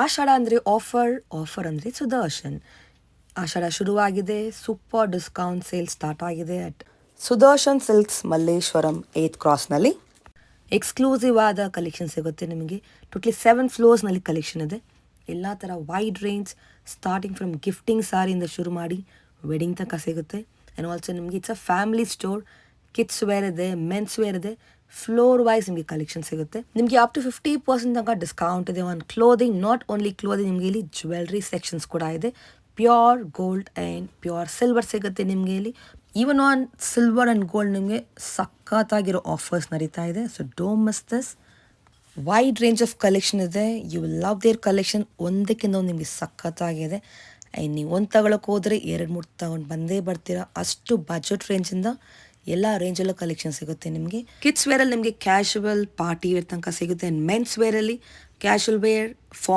ಆಷಾಢ ಅಂದರೆ ಆಫರ್ ಅಂದರೆ ಸುದರ್ಶನ್. ಆಷಾಢ ಶುರುವಾಗಿದೆ, ಸೂಪರ್ ಡಿಸ್ಕೌಂಟ್ ಸೇಲ್ ಸ್ಟಾರ್ಟ್ ಆಗಿದೆ at Sudarshan silks Malleshwaram 8th ಕ್ರಾಸ್ನಲ್ಲಿ. ಎಕ್ಸ್ಕ್ಲೂಸಿವ್ ಆದ ಕಲೆಕ್ಷನ್ ಸಿಗುತ್ತೆ ನಿಮಗೆ. ಟೋಟಲಿ 7 ಫ್ಲೋರ್ಸ್ನಲ್ಲಿ ಕಲೆಕ್ಷನ್ ಇದೆ. ಎಲ್ಲ ಥರ wide range starting from gifting ಸಾರಿಯಿಂದ ಶುರು ಮಾಡಿ ವೆಡ್ಡಿಂಗ್ ತನಕ ಸಿಗುತ್ತೆ. ಆ್ಯಂಡ್ ಆಲ್ಸೋ ನಿಮಗೆ it's a family store. Kids wear ಇದೆ, ಮೆನ್ಸ್ ವೇರ್ ಇದೆ, ಫ್ಲೋರ್ ವೈಸ್ ನಿಮಗೆ ಕಲೆಕ್ಷನ್ ಸಿಗುತ್ತೆ. ನಿಮಗೆ ಅಪ್ ಟು 50% ತನಕ ಡಿಸ್ಕೌಂಟ್ ಇದೆ on clothing. Not only clothing, ನಿಮಗೆ ಇಲ್ಲಿ ಜ್ಯುವೆಲ್ರಿ ಸೆಕ್ಷನ್ಸ್ ಕೂಡ ಇದೆ. Pure gold and pure silver ಸಿಗುತ್ತೆ ನಿಮಗೆ ಇಲ್ಲಿ. Even on silver and gold ನಿಮಗೆ ಸಖತ್ತಾಗಿರೋ ಆಫರ್ಸ್ ನಡೀತಾ ಇದೆ. So don't miss this. Wide range of collection ಇದೆ. You will love their collection. ಒಂದಕ್ಕಿಂತ ಒಂದು ನಿಮಗೆ ಸಖತ್ತಾಗಿದೆ. ಆ್ಯಂಡ್ ನೀವು ಒಂದು ತಗೊಳಕ್ಕೆ ಹೋದರೆ 2-3 ತಗೊಂಡು ಬಂದೇ ಬರ್ತೀರಾ. ಅಷ್ಟು ಬಜೆಟ್ ರೇಂಜಿಂದ ಎಲ್ಲ ರೇಂಜಲ್ಲೂ ಕಲೆಕ್ಷನ್ ಸಿಗುತ್ತೆ ನಿಮಗೆ. ಕಿಡ್ಸ್ ವೇರಲ್ಲಿ ನಿಮಗೆ ಕ್ಯಾಶುವಲ್ ಪಾರ್ಟಿ ವೇರ್ ತನಕ ಸಿಗುತ್ತೆ. ಆ್ಯಂಡ್ ಮೆನ್ಸ್ ವೇರಲ್ಲಿ ಕ್ಯಾಶುವಲ್ ವೇರ್, ಫಾರ್ಮ್